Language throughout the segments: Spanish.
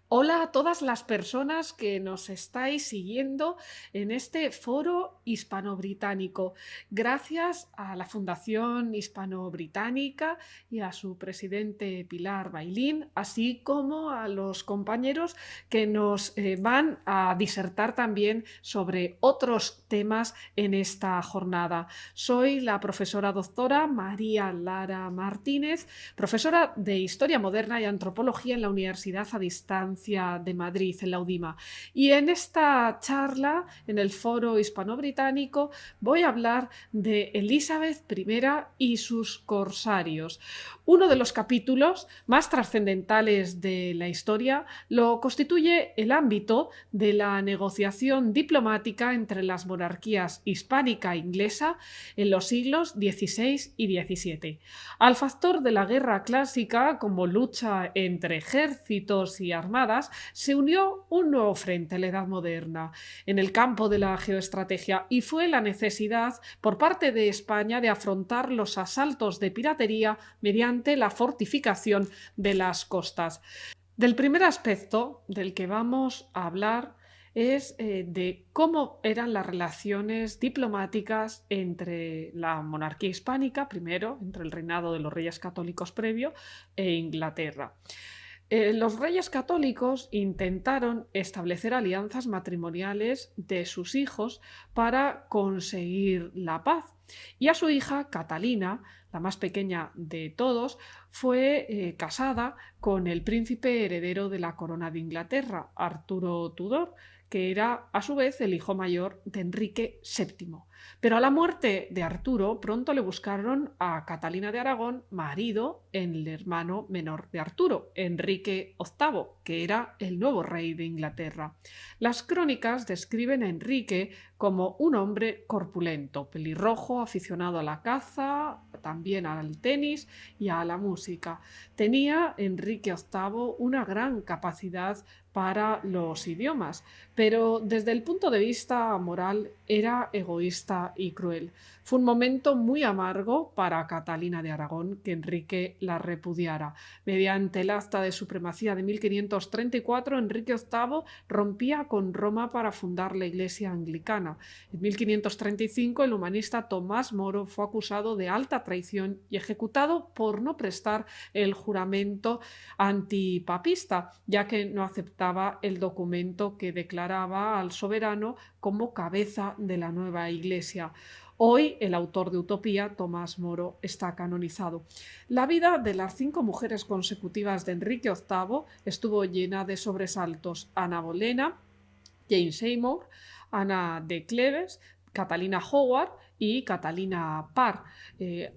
Hola a todas las personas que nos estáis siguiendo en este foro hispano-británico. Gracias a la Fundación Hispano-Británica y a su presidente Pilar Bailín, así como a los compañeros que nos van a disertar también sobre otros temas en esta jornada. Soy la profesora doctora María Lara Martínez, profesora de Historia Moderna y Antropología en la Universidad a Distancia de Madrid, en la UDIMA. Y en esta charla, en el Foro Hispano-Británico, voy a hablar de Elizabeth I y sus corsarios. Uno de los capítulos más trascendentales de la historia lo constituye el ámbito de la negociación diplomática entre las monarquías hispánica e inglesa en los siglos XVI y XVII. Al factor de la guerra clásica, como lucha entre ejércitos y armadas, se unió un nuevo frente en la Edad Moderna, en el campo de la geoestrategia, y fue la necesidad por parte de España de afrontar los asaltos de piratería mediante la fortificación de las costas. Del primer aspecto del que vamos a hablar es de cómo eran las relaciones diplomáticas entre la monarquía hispánica, primero, entre el reinado de los reyes católicos previo, e Inglaterra. Los reyes católicos intentaron establecer alianzas matrimoniales de sus hijos para conseguir la paz. Y a su hija, Catalina, la más pequeña de todos, fue casada con el príncipe heredero de la corona de Inglaterra, Arturo Tudor, que era a su vez el hijo mayor de Enrique VII. Pero a la muerte de Arturo pronto le buscaron a Catalina de Aragón marido en el hermano menor de Arturo, Enrique VIII, que era el nuevo rey de Inglaterra. Las crónicas describen a Enrique como un hombre corpulento, pelirrojo, aficionado a la caza, también al tenis y a la música. Tenía Enrique VIII una gran capacidad para los idiomas, pero desde el punto de vista moral era egoísta y cruel. Fue un momento muy amargo para Catalina de Aragón que Enrique la repudiara. Mediante el acta de supremacía de 1534, Enrique VIII rompía con Roma para fundar la Iglesia anglicana. En 1535, el humanista Tomás Moro fue acusado de alta traición y ejecutado por no prestar el juramento antipapista, ya que no aceptaba el documento que declaraba al soberano como cabeza de la nueva Iglesia. Hoy el autor de Utopía, Tomás Moro, está canonizado. La vida de las 5 consecutivas de Enrique VIII estuvo llena de sobresaltos. Ana Bolena, Jane Seymour, Ana de Cleves, Catalina Howard y Catalina Parr.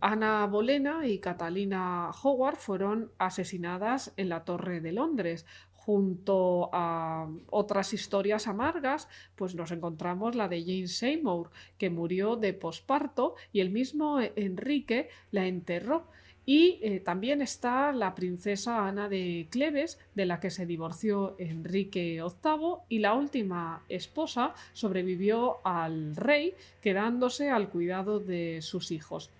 Ana Bolena y Catalina Howard fueron asesinadas en la Torre de Londres. Junto a otras historias amargas, pues nos encontramos la de Jane Seymour, que murió de posparto y el mismo Enrique la enterró. Y también está la princesa Ana de Cleves, de la que se divorció Enrique VIII, y la última esposa sobrevivió al rey, quedándose al cuidado de sus hijos.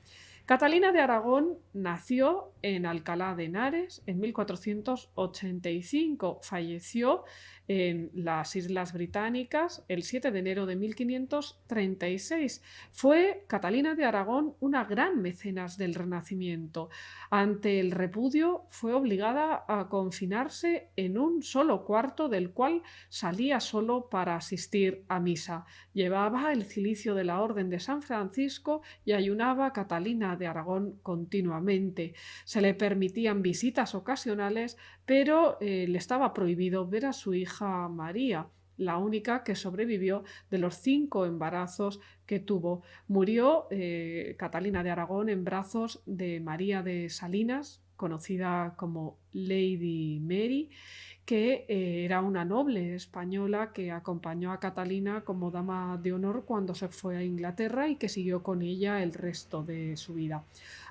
Catalina de Aragón nació en Alcalá de Henares en 1485. Falleció en las Islas Británicas el 7 de enero de 1536. Fue Catalina de Aragón una gran mecenas del Renacimiento. Ante el repudio fue obligada a confinarse en un solo cuarto, del cual salía solo para asistir a misa. Llevaba el cilicio de la Orden de San Francisco y ayunaba a Catalina de Aragón continuamente. Se le permitían visitas ocasionales, pero le estaba prohibido ver a su hija María, la única que sobrevivió de los 5 embarazos que tuvo. Murió Catalina de Aragón en brazos de María de Salinas, conocida como Lady Mary, que era una noble española que acompañó a Catalina como dama de honor cuando se fue a Inglaterra y que siguió con ella el resto de su vida.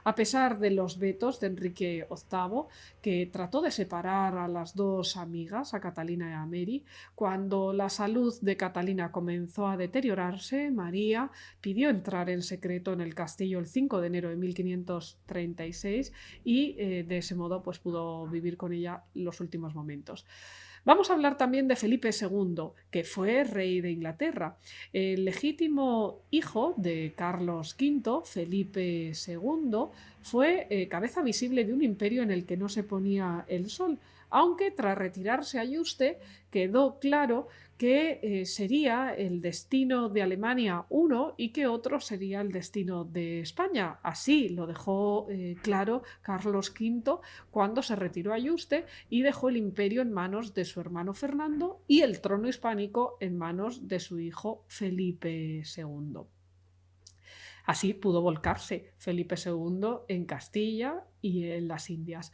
A pesar de los vetos de Enrique VIII, que trató de separar a las dos amigas, a Catalina y a Mary, cuando la salud de Catalina comenzó a deteriorarse, María pidió entrar en secreto en el castillo el 5 de enero de 1536 y de ese modo pues, pudo vivir con ella los últimos momentos. Vamos a hablar también de Felipe II, que fue rey de Inglaterra. El legítimo hijo de Carlos V, Felipe II, fue cabeza visible de un imperio en el que no se ponía el sol, aunque tras retirarse Ayuste quedó claro que sería el destino de Alemania uno y que otro sería el destino de España. Así lo dejó claro Carlos V cuando se retiró Ayuste y dejó el imperio en manos de su hermano Fernando y el trono hispánico en manos de su hijo Felipe II. Así pudo volcarse Felipe II en Castilla y en las Indias.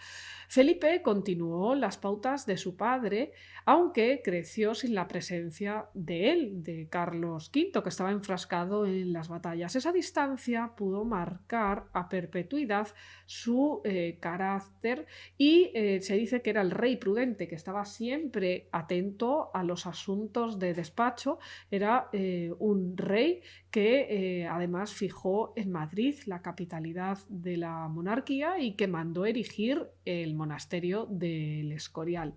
Felipe continuó las pautas de su padre, aunque creció sin la presencia de él, de Carlos V, que estaba enfrascado en las batallas. Esa distancia pudo marcar a perpetuidad su carácter y se dice que era el rey prudente, que estaba siempre atento a los asuntos de despacho. Era un rey que además fijó en Madrid la capitalidad de la monarquía y que mandó erigir el monasterio del Escorial.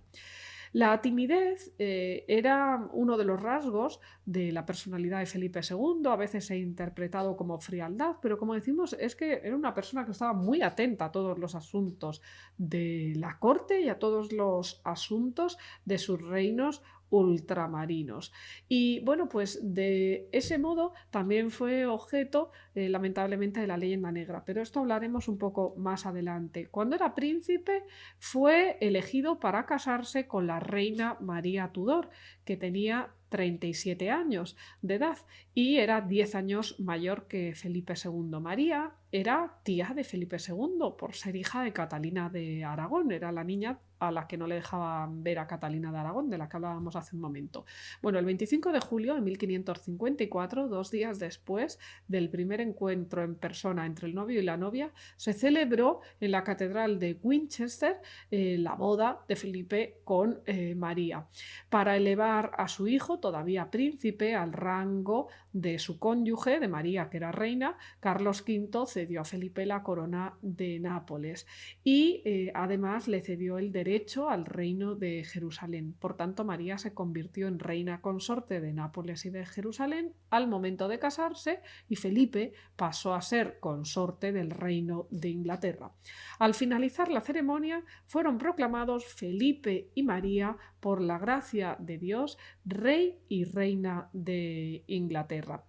La timidez era uno de los rasgos de la personalidad de Felipe II, a veces se ha interpretado como frialdad, pero como decimos, es que era una persona que estaba muy atenta a todos los asuntos de la corte y a todos los asuntos de sus reinos ultramarinos. Y bueno, pues de ese modo también fue objeto, lamentablemente, de la leyenda negra, pero esto hablaremos un poco más adelante. Cuando era príncipe fue elegido para casarse con la reina María Tudor, que tenía 37 años de edad y era 10 años mayor que Felipe II. María era tía de Felipe II por ser hija de Catalina de Aragón, era la niña a la que no le dejaban ver a Catalina de Aragón, de la que hablábamos hace un momento. Bueno, el 25 de julio de 1554, 2 días después del primer encuentro en persona entre el novio y la novia, se celebró en la catedral de Winchester la boda de Felipe con María, para elevar a su hijo, todavía príncipe, al rango de su cónyuge, de María, que era reina. Carlos V cedió a Felipe la corona de Nápoles y además le cedió el derecho al reino de Jerusalén. Por tanto, María se convirtió en reina consorte de Nápoles y de Jerusalén al momento de casarse y Felipe pasó a ser consorte del reino de Inglaterra. Al finalizar la ceremonia fueron proclamados Felipe y María, por la gracia de Dios, rey y reina de Inglaterra.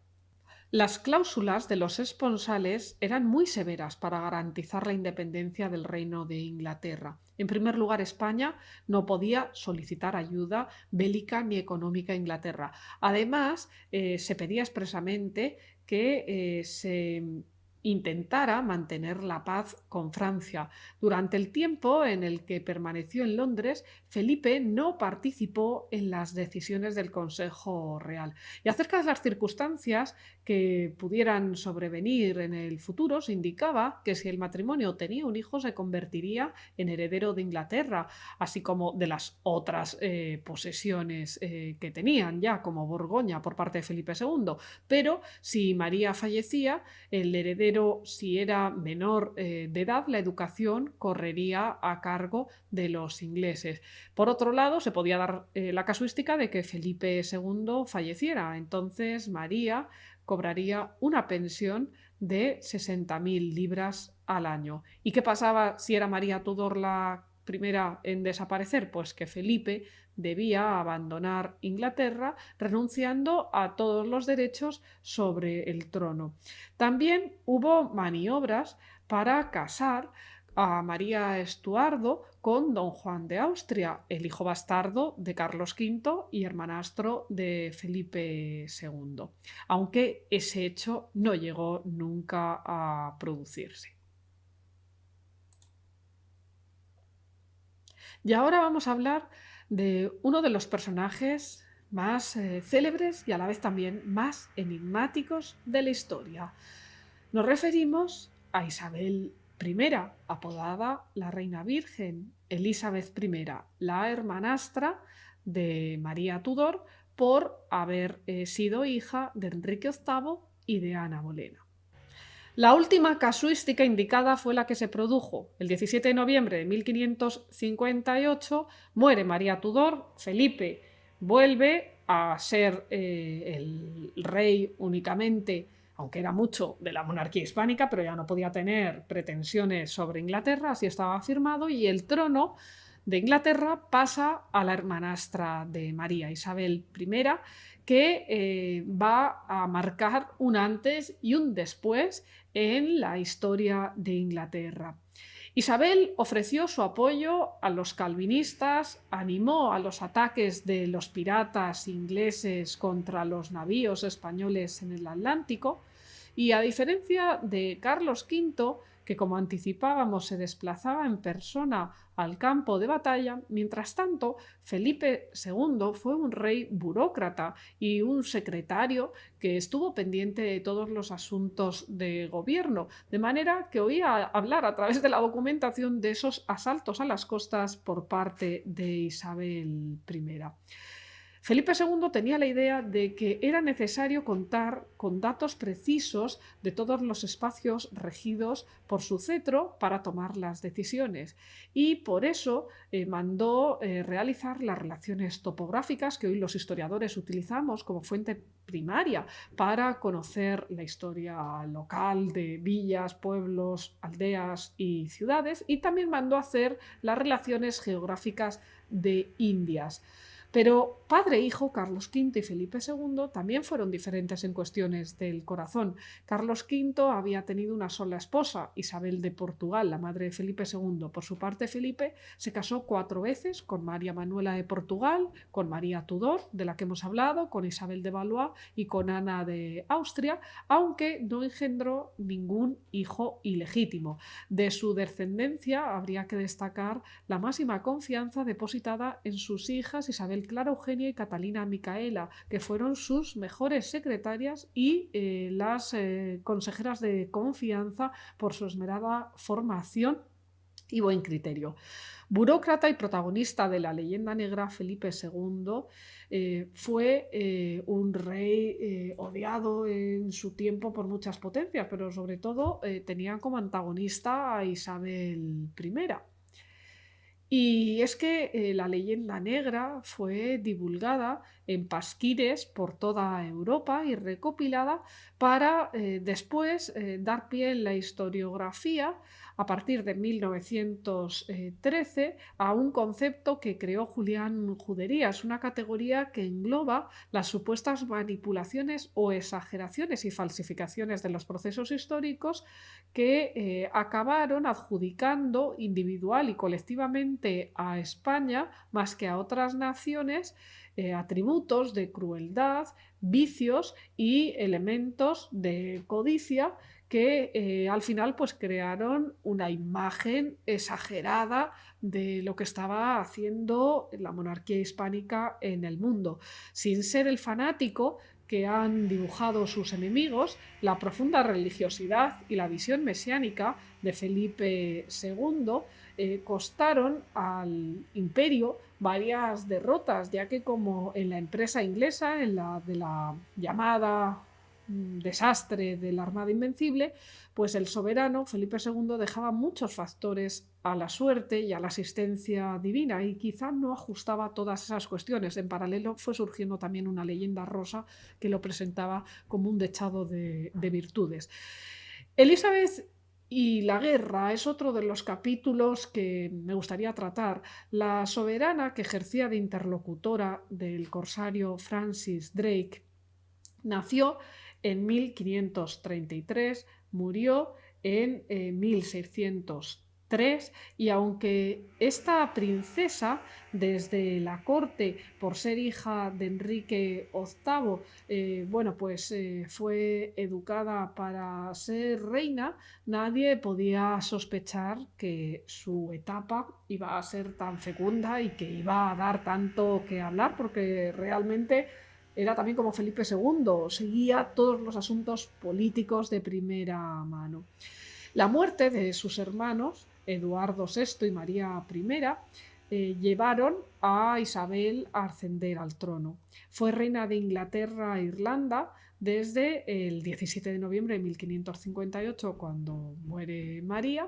Las cláusulas de los esponsales eran muy severas para garantizar la independencia del Reino de Inglaterra. En primer lugar, España no podía solicitar ayuda bélica ni económica a Inglaterra. Además, se pedía expresamente que se intentara mantener la paz con Francia. Durante el tiempo en el que permaneció en Londres, Felipe no participó en las decisiones del Consejo Real. Y acerca de las circunstancias que pudieran sobrevenir en el futuro, se indicaba que si el matrimonio tenía un hijo se convertiría en heredero de Inglaterra, así como de las otras posesiones que tenían ya, como Borgoña por parte de Felipe II. Pero si María fallecía, el heredero, si era menor de edad, la educación correría a cargo de los ingleses. Por otro lado, se podía dar la casuística de que Felipe II falleciera. Entonces María cobraría una pensión de 60.000 libras al año. ¿Y qué pasaba si era María Tudor la primera en desaparecer? Pues que Felipe debía abandonar Inglaterra, renunciando a todos los derechos sobre el trono. También hubo maniobras para casar a María Estuardo con don Juan de Austria, el hijo bastardo de Carlos V y hermanastro de Felipe II, aunque ese hecho no llegó nunca a producirse. Y ahora vamos a hablar de uno de los personajes más célebres y a la vez también más enigmáticos de la historia. Nos referimos a Isabel I, apodada la Reina Virgen, Elizabeth I, la hermanastra de María Tudor, por haber sido hija de Enrique VIII y de Ana Bolena. La última casuística indicada fue la que se produjo. El 17 de noviembre de 1558 muere María Tudor, Felipe vuelve a ser el rey únicamente, aunque era mucho, de la monarquía hispánica, pero ya no podía tener pretensiones sobre Inglaterra, así estaba afirmado, y el trono de Inglaterra pasa a la hermanastra de María, Isabel I, que va a marcar un antes y un después en la historia de Inglaterra. Isabel ofreció su apoyo a los calvinistas, animó a los ataques de los piratas ingleses contra los navíos españoles en el Atlántico y, a diferencia de Carlos V, que como anticipábamos se desplazaba en persona al campo de batalla, mientras tanto Felipe II fue un rey burócrata y un secretario que estuvo pendiente de todos los asuntos de gobierno, de manera que oía hablar a través de la documentación de esos asaltos a las costas por parte de Isabel I. Felipe II tenía la idea de que era necesario contar con datos precisos de todos los espacios regidos por su cetro para tomar las decisiones, y por eso mandó realizar las relaciones topográficas que hoy los historiadores utilizamos como fuente primaria para conocer la historia local de villas, pueblos, aldeas y ciudades, y también mandó hacer las relaciones geográficas de Indias. Pero padre e hijo, Carlos V y Felipe II, también fueron diferentes en cuestiones del corazón. Carlos V había tenido una sola esposa, Isabel de Portugal, la madre de Felipe II. Por su parte, Felipe se casó 4 veces con María Manuela de Portugal, con María Tudor, de la que hemos hablado, con Isabel de Valois y con Ana de Austria, aunque no engendró ningún hijo ilegítimo. De su descendencia habría que destacar la máxima confianza depositada en sus hijas Isabel Clara Eugenia y Catalina Micaela, que fueron sus mejores secretarias y las consejeras de confianza por su esmerada formación y buen criterio. Burócrata y protagonista de la leyenda negra, Felipe II fue un rey odiado en su tiempo por muchas potencias, pero sobre todo tenía como antagonista a Isabel I. Y es que la leyenda negra fue divulgada en pasquines por toda Europa y recopilada para después dar pie en la historiografía a partir de 1913 a un concepto que creó Julián Juderías, una categoría que engloba las supuestas manipulaciones o exageraciones y falsificaciones de los procesos históricos que acabaron adjudicando individual y colectivamente a España, más que a otras naciones, atributos de crueldad, vicios y elementos de codicia que al final pues crearon una imagen exagerada de lo que estaba haciendo la monarquía hispánica en el mundo. Sin ser el fanático que han dibujado sus enemigos, la profunda religiosidad y la visión mesiánica de Felipe II costaron al imperio varias derrotas, ya que como en la empresa inglesa, en la de la llamada desastre de la Armada Invencible, pues el soberano Felipe II dejaba muchos factores a la suerte y a la asistencia divina y quizá no ajustaba todas esas cuestiones. En paralelo fue surgiendo también una leyenda rosa que lo presentaba como un dechado de virtudes. Elizabeth y la guerra es otro de los capítulos que me gustaría tratar. La soberana que ejercía de interlocutora del corsario Francis Drake nació en 1533, murió en 1603, y aunque esta princesa desde la corte, por ser hija de Enrique VIII, fue educada para ser reina, nadie podía sospechar que su etapa iba a ser tan fecunda y que iba a dar tanto que hablar, porque realmente era también como Felipe II, seguía todos los asuntos políticos de primera mano. La muerte de sus hermanos, Eduardo VI y María I, llevaron a Isabel a ascender al trono. Fue reina de Inglaterra e Irlanda desde el 17 de noviembre de 1558, cuando muere María,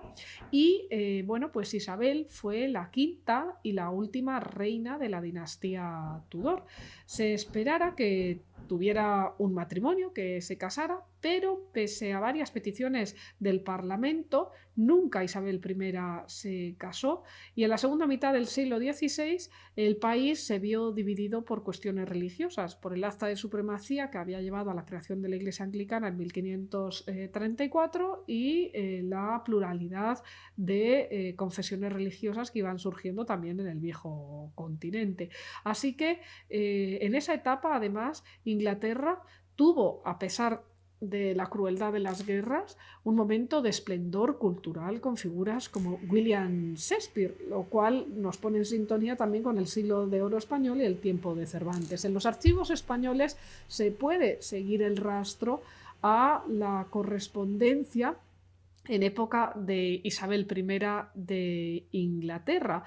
y bueno, pues Isabel fue la quinta y la última reina de la dinastía Tudor. Se esperara que tuviera un matrimonio, que se casara, pero pese a varias peticiones del Parlamento, nunca Isabel I se casó, y en la segunda mitad del siglo XVI el país se vio dividido por cuestiones religiosas, por el acta de supremacía que había llevado a la creación de la Iglesia Anglicana en 1534 y la pluralidad de confesiones religiosas que iban surgiendo también en el viejo continente. Así que en esa etapa, además, Inglaterra tuvo, a pesar de la crueldad de las guerras, un momento de esplendor cultural con figuras como William Shakespeare, lo cual nos pone en sintonía también con el siglo de oro español y el tiempo de Cervantes. En los archivos españoles se puede seguir el rastro a la correspondencia en época de Isabel I de Inglaterra.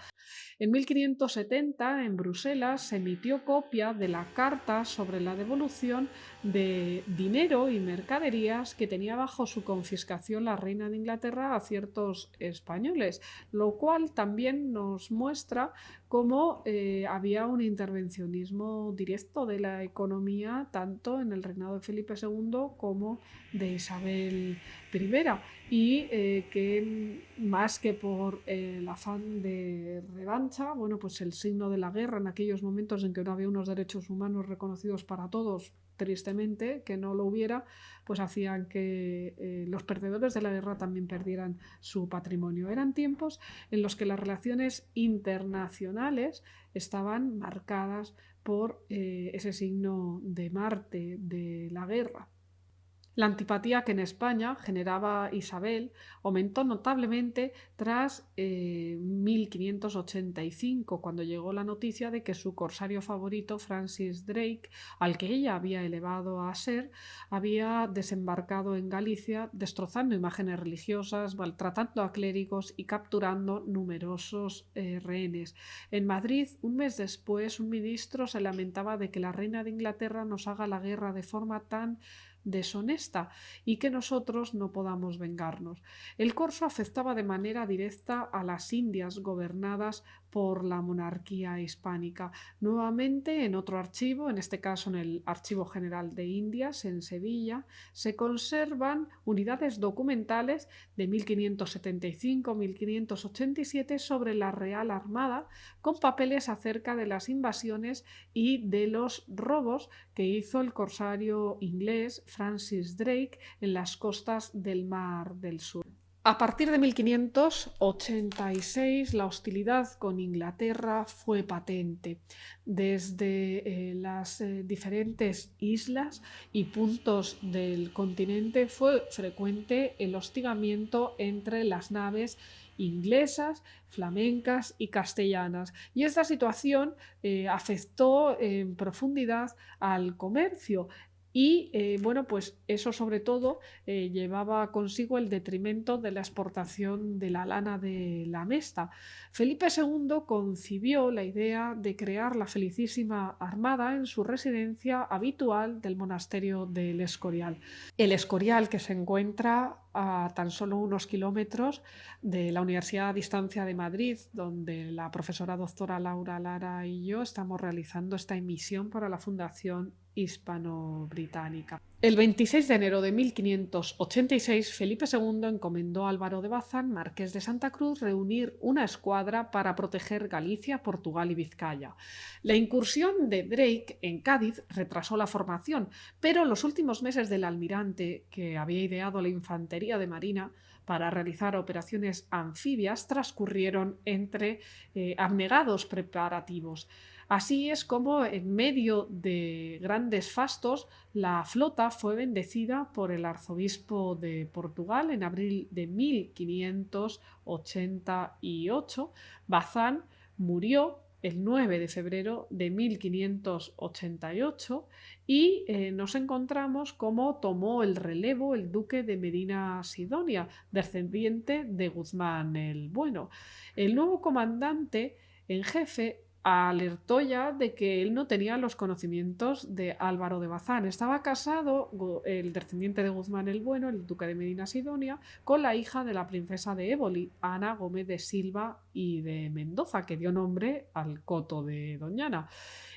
En 1570, en Bruselas, se emitió copia de la carta sobre la devolución de dinero y mercaderías que tenía bajo su confiscación la reina de Inglaterra a ciertos españoles, lo cual también nos muestra cómo había un intervencionismo directo de la economía tanto en el reinado de Felipe II como de Isabel I, y que más que por el afán de revancha, bueno, pues el signo de la guerra en aquellos momentos en que no había unos derechos humanos reconocidos para todos, tristemente, que no lo hubiera, pues hacían que los perdedores de la guerra también perdieran su patrimonio. Eran tiempos en los que las relaciones internacionales estaban marcadas por ese signo de Marte, de la guerra. La antipatía que en España generaba Isabel aumentó notablemente tras 1585, cuando llegó la noticia de que su corsario favorito, Francis Drake, al que ella había elevado a ser, había desembarcado en Galicia, destrozando imágenes religiosas, maltratando a clérigos y capturando numerosos rehenes. En Madrid, un mes después, un ministro se lamentaba de que la reina de Inglaterra nos haga la guerra de forma tan deshonesta y que nosotros no podamos vengarnos. El corso afectaba de manera directa a las Indias gobernadas por la monarquía hispánica. Nuevamente, en otro archivo, en este caso en el Archivo General de Indias, en Sevilla, se conservan unidades documentales de 1575-1587 sobre la Real Armada, con papeles acerca de las invasiones y de los robos que hizo el corsario inglés Francis Drake en las costas del Mar del Sur. A partir de 1586 la hostilidad con Inglaterra fue patente. Desde las diferentes islas y puntos del continente fue frecuente el hostigamiento entre las naves inglesas, flamencas y castellanas. Y esta situación afectó en profundidad al comercio. Y bueno, pues eso sobre todo llevaba consigo el detrimento de la exportación de la lana de la mesta. Felipe II concibió la idea de crear la Felicísima Armada en su residencia habitual del monasterio del Escorial. El Escorial, que se encuentra a tan solo unos kilómetros de la Universidad a Distancia de Madrid, donde la profesora doctora Laura Lara y yo estamos realizando esta emisión para la Fundación Hispano-Británica. El 26 de enero de 1586, Felipe II encomendó a Álvaro de Bazán, marqués de Santa Cruz, reunir una escuadra para proteger Galicia, Portugal y Vizcaya. La incursión de Drake en Cádiz retrasó la formación, pero los últimos meses del almirante, que había ideado la infantería de marina para realizar operaciones anfibias, transcurrieron entre abnegados preparativos. Así es como, en medio de grandes fastos, la flota fue bendecida por el arzobispo de Portugal en abril de 1588. Bazán murió el 9 de febrero de 1588 y nos encontramos cómo tomó el relevo el duque de Medina Sidonia, descendiente de Guzmán el Bueno. El nuevo comandante en jefe alertó ya de que él no tenía los conocimientos de Álvaro de Bazán. Estaba casado, el descendiente de Guzmán el Bueno, el duque de Medina Sidonia, con la hija de la princesa de Éboli, Ana Gómez de Silva y de Mendoza, que dio nombre al coto de Doñana.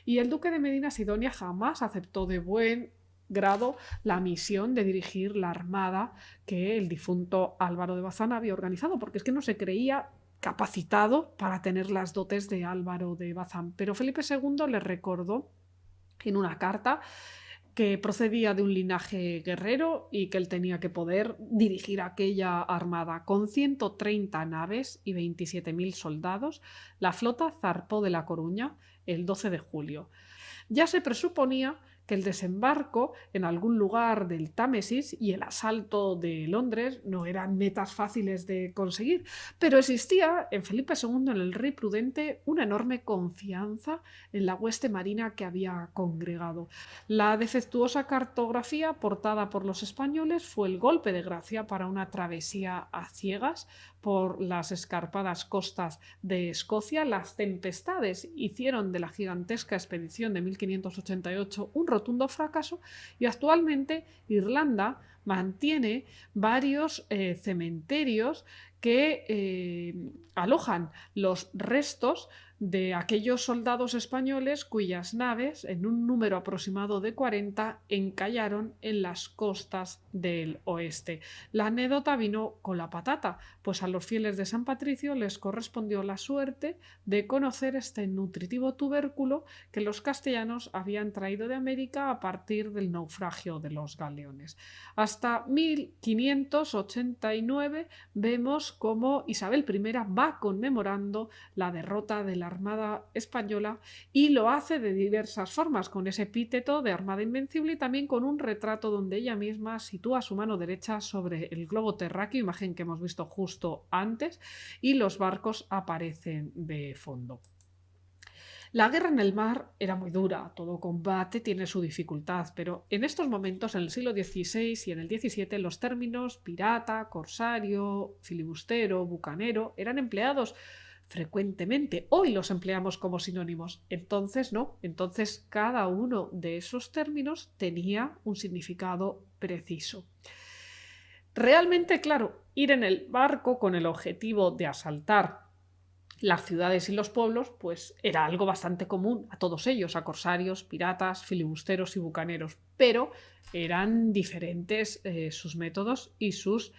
Y el duque de Medina Sidonia jamás aceptó de buen grado la misión de dirigir la armada que el difunto Álvaro de Bazán había organizado, porque es que no se creía capacitado para tener las dotes de Álvaro de Bazán. Pero Felipe II le recordó en una carta que procedía de un linaje guerrero y que él tenía que poder dirigir aquella armada. Con 130 naves y 27.000 soldados, la flota zarpó de La Coruña el 12 de julio. Ya se presuponía que el desembarco en algún lugar del Támesis y el asalto de Londres no eran metas fáciles de conseguir, pero existía en Felipe II, en el rey prudente, una enorme confianza en la hueste marina que había congregado. La defectuosa cartografía aportada por los españoles fue el golpe de gracia para una travesía a ciegas por las escarpadas costas de Escocia. Las tempestades hicieron de la gigantesca expedición de 1588 un rotundo fracaso y actualmente Irlanda mantiene varios cementerios que alojan los restos de aquellos soldados españoles cuyas naves, en un número aproximado de 40, encallaron en las costas del oeste. La anécdota vino con la patata, pues a los fieles de San Patricio les correspondió la suerte de conocer este nutritivo tubérculo que los castellanos habían traído de América a partir del naufragio de los galeones. Hasta 1589 vemos cómo Isabel I va conmemorando la derrota de la Armada Española y lo hace de diversas formas, con ese epíteto de Armada Invencible y también con un retrato donde ella misma sitúa su mano derecha sobre el globo terráqueo, imagen que hemos visto justo antes, y los barcos aparecen de fondo. La guerra en el mar era muy dura, todo combate tiene su dificultad, pero en estos momentos, en el siglo XVI y en el XVII, los términos pirata, corsario, filibustero, bucanero eran empleados frecuentemente. Hoy los empleamos como sinónimos. Entonces no. Entonces cada uno de esos términos tenía un significado preciso. Realmente, claro, ir en el barco con el objetivo de asaltar las ciudades y los pueblos, pues era algo bastante común a todos ellos, a corsarios, piratas, filibusteros y bucaneros, pero eran diferentes sus métodos y sus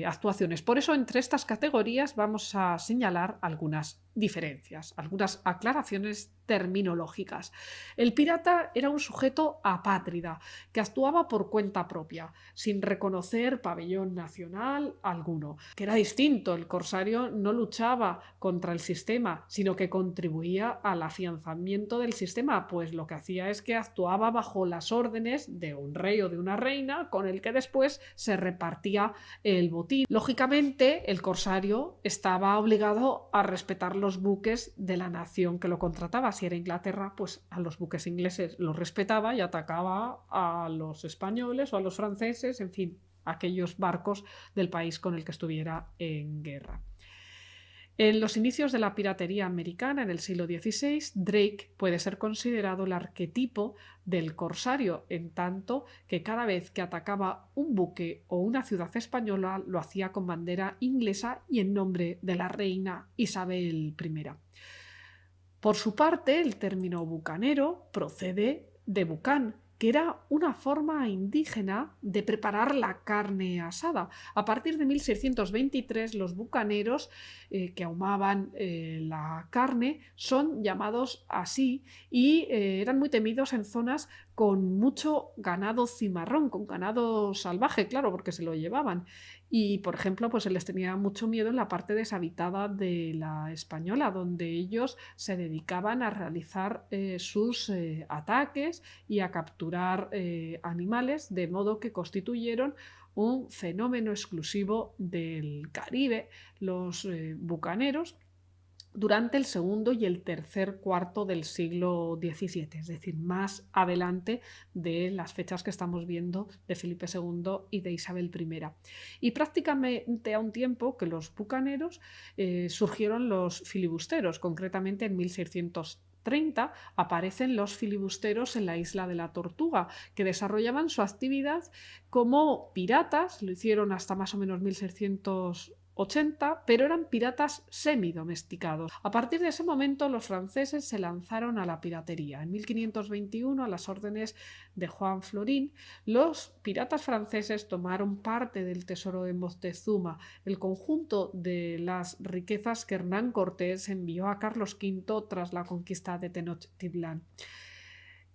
actuaciones. Por eso, entre estas categorías vamos a señalar algunas diferencias, algunas aclaraciones terminológicas. El pirata era un sujeto apátrida que actuaba por cuenta propia, sin reconocer pabellón nacional alguno, que era distinto. El corsario no luchaba contra el sistema, sino que contribuía al afianzamiento del sistema, pues lo que hacía es que actuaba bajo las órdenes de un rey o de una reina, con el que después se repartía el botín. Lógicamente, el corsario estaba obligado a respetar los buques de la nación que lo contrataba. Si era Inglaterra, pues a los buques ingleses los respetaba y atacaba a los españoles o a los franceses, en fin, aquellos barcos del país con el que estuviera en guerra. En los inicios de la piratería americana, en el siglo XVI, Drake puede ser considerado el arquetipo del corsario, en tanto que cada vez que atacaba un buque o una ciudad española lo hacía con bandera inglesa y en nombre de la reina Isabel I. Por su parte, el término bucanero procede de bucán, que era una forma indígena de preparar la carne asada. A partir de 1623, los bucaneros que ahumaban la carne son llamados así y eran muy temidos en zonas con mucho ganado cimarrón, con ganado salvaje, claro, porque se lo llevaban. Y, por ejemplo, pues se les tenía mucho miedo en la parte deshabitada de la Española, donde ellos se dedicaban a realizar sus ataques y a capturar animales, de modo que constituyeron un fenómeno exclusivo del Caribe. Los bucaneros durante el segundo y el tercer cuarto del siglo XVII, es decir, más adelante de las fechas que estamos viendo de Felipe II y de Isabel I. Y prácticamente a un tiempo que los bucaneros surgieron los filibusteros, concretamente en 1630 aparecen los filibusteros en la isla de la Tortuga, que desarrollaban su actividad como piratas, lo hicieron hasta más o menos 1680, pero eran piratas semidomesticados. A partir de ese momento los franceses se lanzaron a la piratería. En 1521, a las órdenes de Juan Florín, los piratas franceses tomaron parte del tesoro de Moctezuma, el conjunto de las riquezas que Hernán Cortés envió a Carlos V tras la conquista de Tenochtitlán.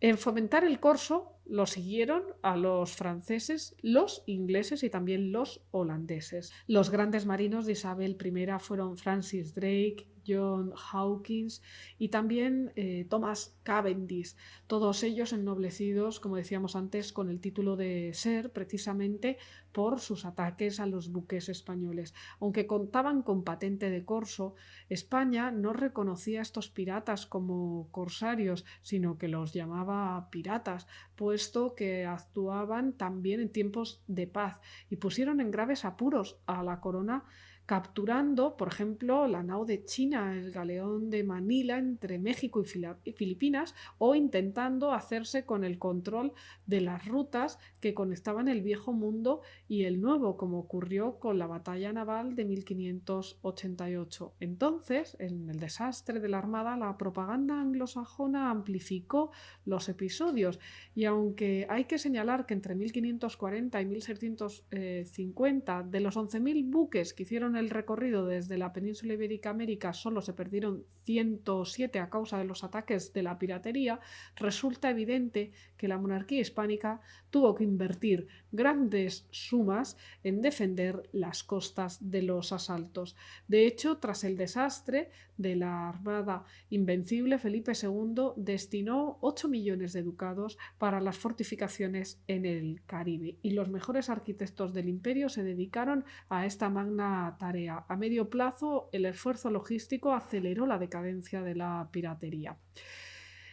En fomentar el corso lo siguieron a los franceses, los ingleses y también los holandeses. Los grandes marinos de Isabel I fueron Francis Drake, John Hawkins y también Thomas Cavendish, todos ellos ennoblecidos, como decíamos antes, con el título de ser, precisamente por sus ataques a los buques españoles. Aunque contaban con patente de corso, España no reconocía a estos piratas como corsarios, sino que los llamaba piratas, puesto que actuaban también en tiempos de paz y pusieron en graves apuros a la corona, capturando, por ejemplo, la nao de China, el galeón de Manila entre México y Filipinas, o intentando hacerse con el control de las rutas que conectaban el viejo mundo y el nuevo, como ocurrió con la batalla naval de 1588. Entonces, en el desastre de la Armada, la propaganda anglosajona amplificó los episodios y aunque hay que señalar que entre 1540 y 1650 de los 11.000 buques que hicieron el recorrido desde la península ibérica a América solo se perdieron 107 a causa de los ataques de la piratería, resulta evidente que la monarquía hispánica tuvo que invertir grandes sumas en defender las costas de los asaltos. De hecho, tras el desastre de la Armada Invencible, Felipe II destinó 8 millones de ducados para las fortificaciones en el Caribe y los mejores arquitectos del imperio se dedicaron a esta magna tarea. A medio plazo, el esfuerzo logístico aceleró la decadencia de la piratería.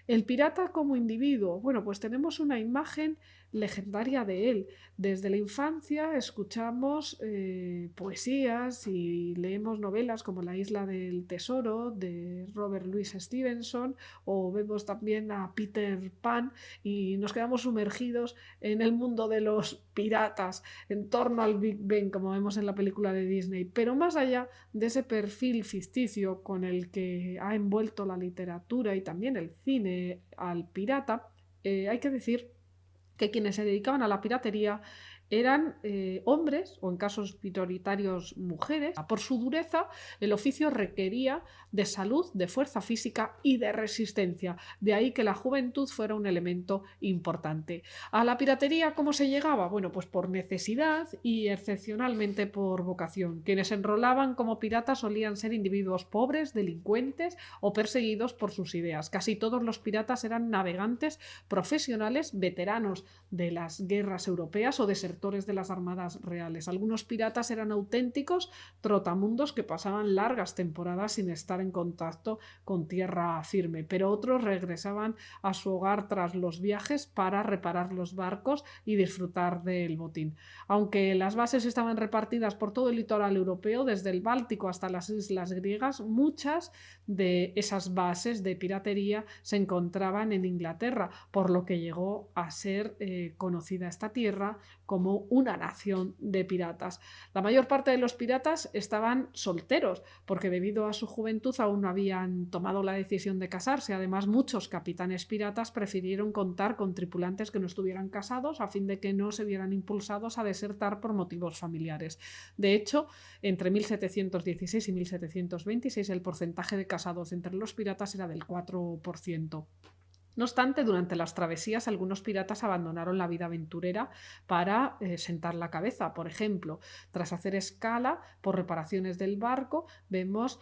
El pirata como individuo, bueno, pues tenemos una imagen legendaria de él. Desde la infancia escuchamos poesías y leemos novelas como La isla del tesoro de Robert Louis Stevenson, o vemos también a Peter Pan y nos quedamos sumergidos en el mundo de los piratas en torno al Big Ben, como vemos en la película de Disney. Pero más allá de ese perfil ficticio con el que ha envuelto la literatura y también el cine al pirata, hay que decir que quienes se dedicaban a la piratería eran hombres o en casos minoritarios mujeres. Por su dureza, el oficio requería de salud, de fuerza física y de resistencia. De ahí que la juventud fuera un elemento importante. A la piratería, ¿cómo se llegaba? Bueno, pues por necesidad y excepcionalmente por vocación. Quienes se enrolaban como piratas solían ser individuos pobres, delincuentes o perseguidos por sus ideas. Casi todos los piratas eran navegantes profesionales, veteranos de las guerras europeas o desertores de las armadas reales. Algunos piratas eran auténticos trotamundos que pasaban largas temporadas sin estar en contacto con tierra firme, pero otros regresaban a su hogar tras los viajes para reparar los barcos y disfrutar del botín. Aunque las bases estaban repartidas por todo el litoral europeo, desde el Báltico hasta las islas griegas, muchas de esas bases de piratería se encontraban en Inglaterra, por lo que llegó a ser conocida esta tierra como una nación de piratas. La mayor parte de los piratas estaban solteros, porque debido a su juventud aún no habían tomado la decisión de casarse. Además, muchos capitanes piratas prefirieron contar con tripulantes que no estuvieran casados a fin de que no se vieran impulsados a desertar por motivos familiares. De hecho, entre 1716 y 1726 el porcentaje de casados entre los piratas era del 4%. No obstante, durante las travesías algunos piratas abandonaron la vida aventurera para sentar la cabeza. Por ejemplo, tras hacer escala por reparaciones del barco, vemos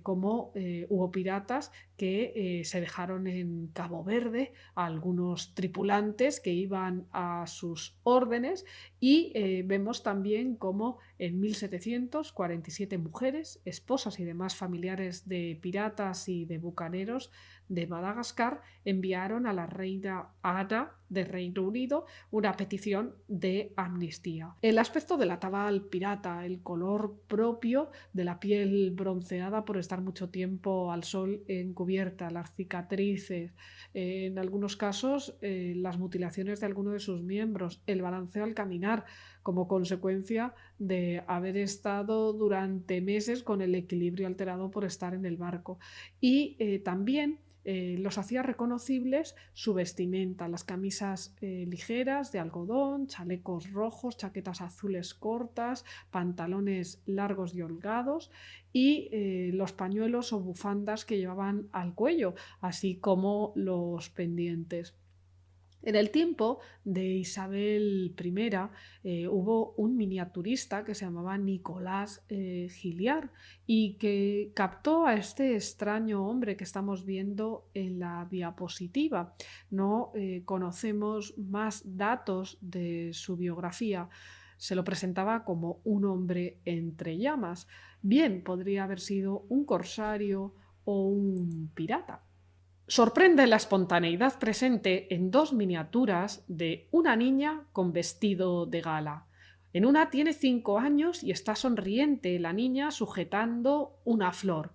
cómo hubo piratas que se dejaron en Cabo Verde a algunos tripulantes que iban a sus órdenes y vemos también cómo en 1747 mujeres, esposas y demás familiares de piratas y de bucaneros de Madagascar enviaron a la reina Ana de Reino Unido una petición de amnistía. El aspecto delataba al pirata, el color propio de la piel bronceada por estar mucho tiempo al sol encubierta, las cicatrices, en algunos casos las mutilaciones de alguno de sus miembros, el balanceo al caminar como consecuencia de haber estado durante meses con el equilibrio alterado por estar en el barco. Y también los hacía reconocibles su vestimenta, las camisas ligeras de algodón, chalecos rojos, chaquetas azules cortas, pantalones largos y holgados y los pañuelos o bufandas que llevaban al cuello, así como los pendientes. En el tiempo de Isabel I hubo un miniaturista que se llamaba Nicolás Gilliard y que captó a este extraño hombre que estamos viendo en la diapositiva. No conocemos más datos de su biografía. Se lo presentaba como un hombre entre llamas. Bien, podría haber sido un corsario o un pirata. Sorprende la espontaneidad presente en dos miniaturas de una niña con vestido de gala. En una tiene 5 años y está sonriente la niña sujetando una flor.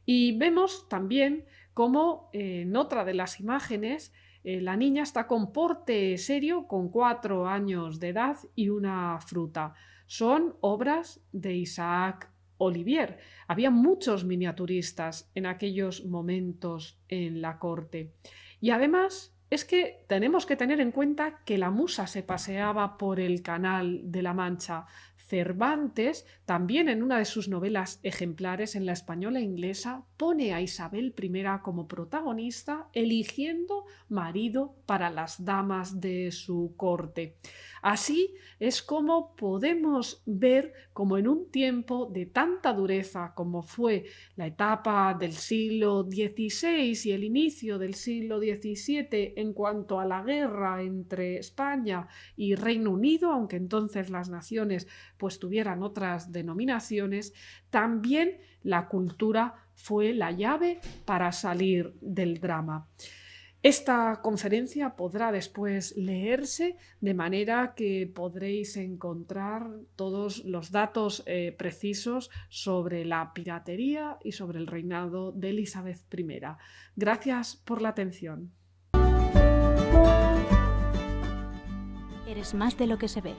Y vemos también cómo en otra de las imágenes la niña está con porte serio con 4 años de edad y una fruta. Son obras de Isaac Olivier. Había muchos miniaturistas en aquellos momentos en la corte. Y además es que tenemos que tener en cuenta que la musa se paseaba por el Canal de la Mancha. Cervantes, también en una de sus novelas ejemplares en la española inglesa, pone a Isabel I como protagonista eligiendo marido para las damas de su corte. Así es como podemos ver como en un tiempo de tanta dureza como fue la etapa del siglo XVI y el inicio del siglo XVII en cuanto a la guerra entre España y Reino Unido, aunque entonces las naciones pues tuvieran otras denominaciones, también la cultura fue la llave para salir del drama. Esta conferencia podrá después leerse de manera que podréis encontrar todos los datos precisos sobre la piratería y sobre el reinado de Elizabeth I. Gracias por la atención. Eres más de lo que se ve.